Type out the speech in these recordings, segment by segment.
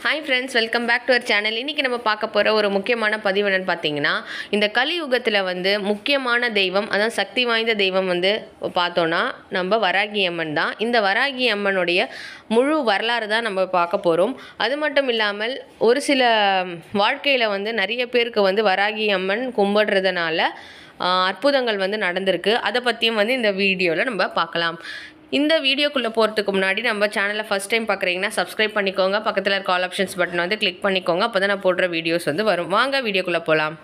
Hi friends, welcome back to our channel. இன்றைக்கி நம்ம பார்க்க போகிற ஒரு முக்கியமான பதிவு என்னென்னு பார்த்தீங்கன்னா, இந்த கலியுகத்தில் முக்கியமான தெய்வம், அதான் சக்தி வாய்ந்த தெய்வம் பார்த்தோன்னா நம்ம வராகி அம்மன் தான். இந்த வராகி அம்மனுடைய முழு வரலாறு தான் நம்ம பார்க்க போகிறோம். அது மட்டும் இல்லாமல் ஒரு சில வாழ்க்கையில் நிறைய பேருக்கு வராகி அம்மன் கும்பிடுறதுனால அற்புதங்கள் நடந்திருக்கு. அதை பற்றியும் இந்த வீடியோவில் நம்ம பார்க்கலாம். இந்த வீடியோக்குள்ளே போகிறதுக்கு முன்னாடி நம்ம சேனலை ஃபஸ்ட் டைம் பார்க்குறீங்கன்னா சப்ஸ்கிரைப் பண்ணிக்கோங்க. பக்கத்தில் இருக்க ஆல் ஆப்ஷன்ஸ் பட்டன் கிளிக் பண்ணிக்கோங்க. அப்போ தான் நான் போடுற வீடியோஸ் வரும். வாங்க வீடியோக்குள்ளே போகலாம்.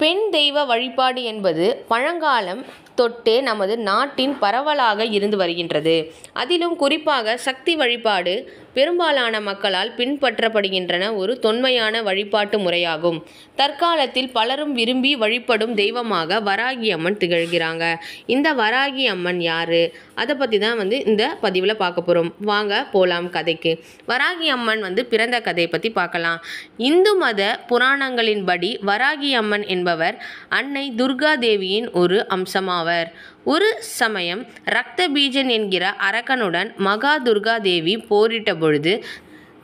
பெண் தெய்வ வழிபாடு என்பது பழங்காலம் தொட்டே நமது நாட்டின் பரவலாக இருந்து வருகின்றது. அதிலும் குறிப்பாக சக்தி வழிபாடு பெரும்பாலான மக்களால் பின்பற்றப்படுகின்றன ஒரு தொன்மையான வழிபாட்டு முறையாகும். தற்காலத்தில் பலரும் விரும்பி வழிபடும் தெய்வமாக வராகி அம்மன் திகழ்கிறாங்க. இந்த வராகி அம்மன் யாரு? அதை பற்றி தான் இந்த பதிவில் பார்க்க போகிறோம். வாங்க போகலாம் கதைக்கு. வராகி அம்மன் பிறந்த கதையை பற்றி பார்க்கலாம். இந்து மத புராணங்களின்படி வராகி அம்மன் என்பவர் அன்னை துர்கா தேவியின் ஒரு அம்சமாவார். ஒரு சமயம் ரக்த பீஜன் என்கிற அரக்கனுடன் மகா துர்கா தேவி போரிட்ட பொழுது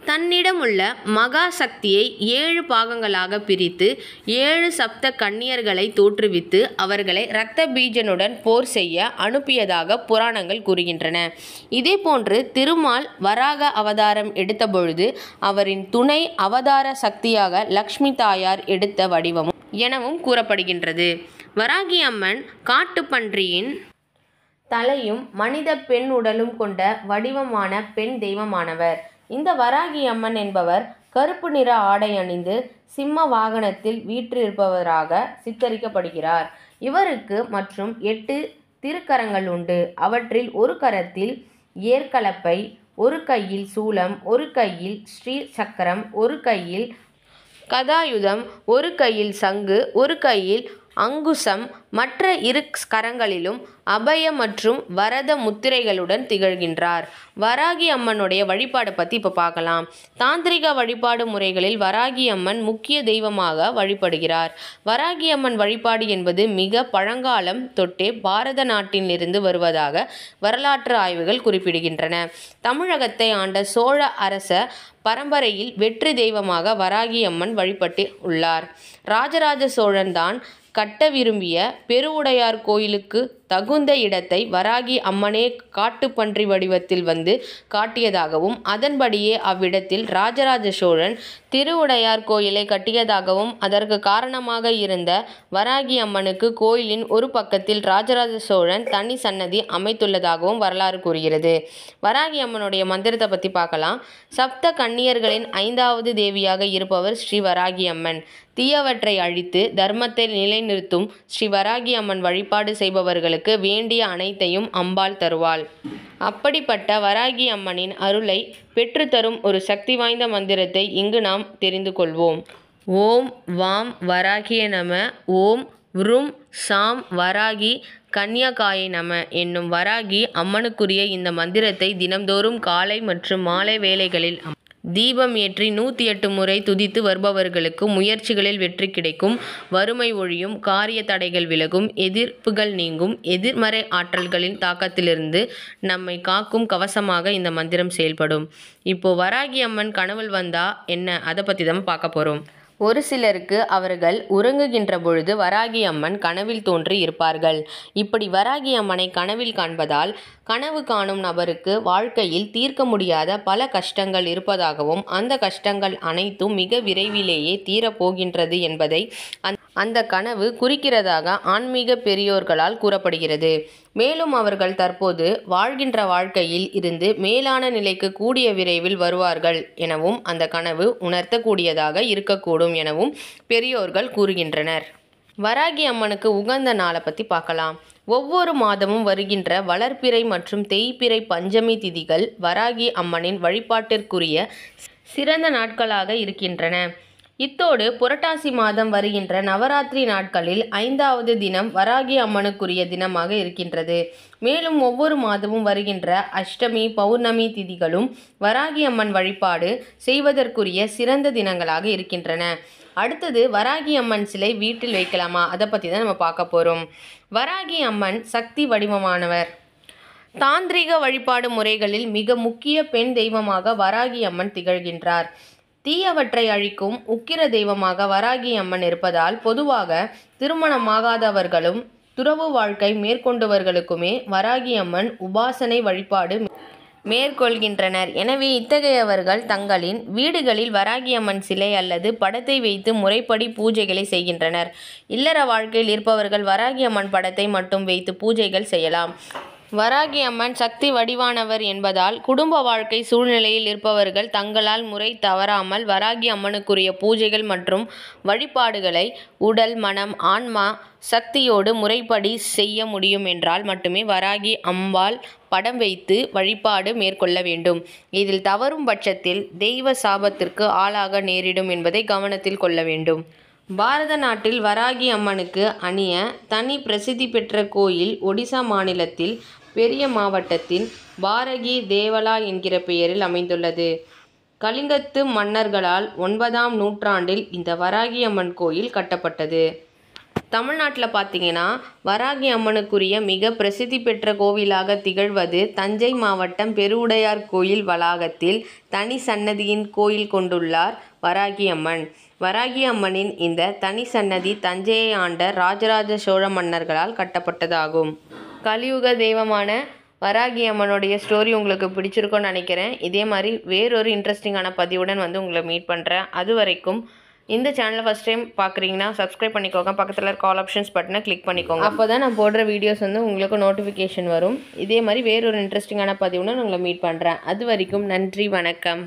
தன்னிடமுள்ள மகா சக்தியை 7 பாகங்களாக பிரித்து 7 சப்த கன்னியர்களை தோற்றுவித்து அவர்களை ரக்த பீஜனுடன் போர் செய்ய அனுப்பியதாக புராணங்கள் கூறுகின்றன. இதேபோன்று திருமால் வராக அவதாரம் எடுத்த பொழுது அவரின் துணை அவதார சக்தியாக லக்ஷ்மி தாயார் எடுத்த வடிவமும் எனவும் கூறப்படுகின்றது. வராகி அம்மன் காட்டுப்பன்றியின் தலையும் மனித பெண் உடலும் கொண்ட வடிவமான பெண் தெய்வமானவர். இந்த வராகி அம்மன் என்பவர் கருப்பு நிற ஆடை அணிந்து சிம்ம வாகனத்தில் வீற்றிருப்பவராக சித்தரிக்கப்படுகிறார். இவருக்கு மற்றும் 8 திருக்கரங்கள் உண்டு. அவற்றில் ஒரு கரத்தில் ஏற்கலப்பை, ஒரு கையில் சூலம், ஒரு கையில் ஸ்ரீ சக்கரம், ஒரு கையில் கதாயுதம், ஒரு கையில் சங்கு, ஒரு கையில் அங்குசம், மற்ற 2 கரங்களிலும் அபய மற்றும் வரத முத்திரைகளுடன் திகழ்கின்றார். வராகி அம்மனுடைய வழிபாடு பற்றி இப்போ பார்க்கலாம். தாந்திரிக வழிபாடு முறைகளில் வராகி அம்மன் முக்கிய தெய்வமாக வழிபடுகிறார். வராகி அம்மன் வழிபாடு என்பது மிக பழங்காலம் தொட்டே பாரத நாட்டிலிருந்து வருவதாக வரலாற்று ஆய்வுகள் குறிப்பிடுகின்றன. தமிழகத்தை ஆண்ட சோழ அரச பரம்பரையில் வெற்றி தெய்வமாக வராகி அம்மன் வழிபட்டு உள்ளார். ராஜராஜ சோழன் தான் கட்ட விரும்பிய பெருவுடையார் கோயிலுக்கு தகுந்த இடத்தை வராகி அம்மனே காட்டுப்பன்றி வடிவத்தில் காட்டியதாகவும் அதன்படியே அவ்விடத்தில் ராஜராஜ சோழன் திருவுடையார் கோயிலை கட்டியதாகவும் அதற்கு காரணமாக இருந்த வராகி அம்மனுக்கு கோயிலின் ஒரு பக்கத்தில் ராஜராஜ சோழன் தனி சன்னதி அமைத்துள்ளதாகவும் வரலாறு கூறுகிறது. வராகி அம்மனுடைய மந்திரத்தை பற்றி பார்க்கலாம். சப்த கன்னியர்களின் 5வது தேவியாக இருப்பவர் ஸ்ரீ வராகி அம்மன். தீயவற்றை அழித்து தர்மத்தை நிலைநிறுத்தும் ஸ்ரீ வராகி அம்மன் வழிபாடு செய்பவர்களுக்கு வேண்டிய அனைத்தையும் அம்பாள் தருவாள். அப்படிப்பட்ட வராகி அம்மனின் அருளை பெற்றுத்தரும் ஒரு சக்தி வாய்ந்த மந்திரத்தை இங்கு நாம் தெரிந்து கொள்வோம். ஓம் வாம் வராகிய நம. ஓம் வ்ரும் சாம் வராகி கன்யகாயை நம என்னும் வராகி அம்மனுக்குரிய இந்த மந்திரத்தை தினம்தோறும் காலை மற்றும் மாலை வேளைகளில் தீபம் ஏற்றி 108 முறை துதித்து வருபவர்களுக்கு முயற்சிகளில் வெற்றி கிடைக்கும், வறுமை ஒழியும், காரிய தடைகள் விலகும், எதிர்ப்புகள் நீங்கும், எதிர்மறை ஆற்றல்களின் தாக்கத்திலிருந்து நம்மை காக்கும் கவசமாக இந்த மந்திரம் செயல்படும். இப்போ வராகி அம்மன் கனவில் வந்தா என்ன, அதை பற்றி தான் பார்க்க போகிறோம். ஒரு சிலருக்கு அவர்கள் உறங்குகின்ற பொழுது வராகி அம்மன் கனவில் தோன்றி இருப்பார்கள். இப்படி வராகி அம்மனை கனவில் காண்பதால் கனவு காணும் நபருக்கு வாழ்க்கையில் தீர்க்க முடியாத பல கஷ்டங்கள் இருப்பதாகவும் அந்த கஷ்டங்கள் அனைத்தும் மிக விரைவிலேயே தீரப்போகின்றது என்பதை அந்த கனவு குறிக்கிறதாக ஆன்மீக பெரியோர்களால் கூறப்படுகிறது. மேலும் அவர்கள் தற்போது வாழ்கின்ற வாழ்க்கையில் இருந்து மேலான நிலைக்கு கூடிய விரைவில் வருவார்கள் எனவும் அந்த கனவு உணர்த்தக்கூடியதாக இருக்கக்கூடும் எனவும் பெரியோர்கள் கூறுகின்றனர். வராகி அம்மனுக்கு உகந்த நாளை பற்றி பார்க்கலாம். ஒவ்வொரு மாதமும் வருகின்ற வளர்பிறை மற்றும் தேய்பிறை பஞ்சமி திதிகள் வராகி அம்மனின் வழிபாட்டிற்குரிய சிறந்த நாட்களாக இருக்கின்றன. இத்தோடு புரட்டாசி மாதம் வருகின்ற நவராத்திரி நாட்களில் 5வது தினம் வராகி அம்மனுக்குரிய தினமாக இருக்கின்றது. மேலும் ஒவ்வொரு மாதமும் வருகின்ற அஷ்டமி, பௌர்ணமி திதிகளும் வராகி அம்மன் வழிபாடு செய்வதற்குரிய சிறந்த தினங்களாக இருக்கின்றன. அடுத்தது வராகி அம்மன் சிலை வீட்டில் வைக்கலாமா, அதை பற்றி தான் நம்ம பார்க்க போகிறோம். வராகி அம்மன் சக்தி வடிவமானவர். தாந்திரிக வழிபாடு முறைகளில் மிக முக்கிய பெண் தெய்வமாக வராகி அம்மன் திகழ்கின்றார். தீயவற்றை அழிக்கும் உக்கிர தெய்வமாக வராகி அம்மன் இருப்பதால் பொதுவாக திருமணமாகாதவர்களும் துறவு வாழ்க்கை மேற்கொண்டவர்களுக்குமே வராகி அம்மன் உபாசனை வழிபாடு மேற்கொள்கின்றனர். எனவே இத்தகையவர்கள் தங்களின் வீடுகளில் வராகியம்மன் சிலை அல்லது படத்தை வைத்து முறைப்படி பூஜைகளை செய்கின்றனர். இல்லற வாழ்க்கையில் இருப்பவர்கள் வராகியம்மன் படத்தை மட்டும் வைத்து பூஜைகள் செய்யலாம். வராகி அம்மன் சக்தி வடிவானவர் என்பதால் குடும்ப வாழ்க்கை சூழ்நிலையில் இருப்பவர்கள் தங்களால் முறை தவறாமல் வராகி அம்மனுக்குரிய பூஜைகள் மற்றும் வழிபாடுகளை உடல், மனம், ஆன்மா சக்தியோடு முறைப்படி செய்ய முடியும் என்றால் மட்டுமே வராகி அம்பாள் படம் வைத்து வழிபாடு மேற்கொள்ள வேண்டும். இதில் தவறும் பட்சத்தில் தெய்வ சாபத்திற்கு ஆளாக நேரிடும் என்பதை கவனத்தில் கொள்ள வேண்டும். பாரத நாட்டில் வராகி அம்மனுக்கு அணிய தனி பிரசித்தி பெற்ற கோயில் ஒடிசா மாநிலத்தில் பெரிய மாவட்டத்தின் பாரகி தேவலா என்கிற பெயரில் அமைந்துள்ளது. கலிங்கத்து மன்னர்களால் 9ஆம் நூற்றாண்டில் இந்த வராகி அம்மன் கோயில் கட்டப்பட்டது. தமிழ்நாட்டில் பார்த்தீங்கன்னா வராகி அம்மனுக்குரிய மிக பிரசித்தி பெற்ற கோவிலாக திகழ்வது தஞ்சை மாவட்டம் பெருவுடையார் கோயில் வளாகத்தில் தனி சன்னதியின் கோயில் கொண்டுள்ளார் வராகி அம்மன். வராகி அம்மனின் இந்த தனி சன்னதி தஞ்சையை ஆண்ட ராஜராஜ சோழ மன்னர்களால் கட்டப்பட்டதாகும். கலியுக தெய்வமான வராகி அம்மனுடைய ஸ்டோரி உங்களுக்கு பிடிச்சிருக்கும்னு நினைக்கிறேன். இதே மாதிரி வேறொரு இன்ட்ரெஸ்டிங்கான பதிவுடன் உங்களை மீட் பண்ணுறேன். அது வரைக்கும் இந்த சேனலை ஃபஸ்ட் டைம் பார்க்குறீங்கன்னா சப்ஸ்கிரைப் பண்ணிக்கோங்க. பக்கத்தில் இருக்க ஆல் ஆப்ஷன்ஸ் பட்டனை கிளிக் பண்ணிக்கோங்க. அப்போ தான் நான் போடுற வீடியோஸ் உங்களுக்கு நோட்டிஃபிகேஷன் வரும். இதே மாதிரி வேறொரு இன்ட்ரெஸ்டிங்கான பதிவுடன் உங்களை மீட் பண்ணுறேன். அது வரைக்கும் நன்றி, வணக்கம்.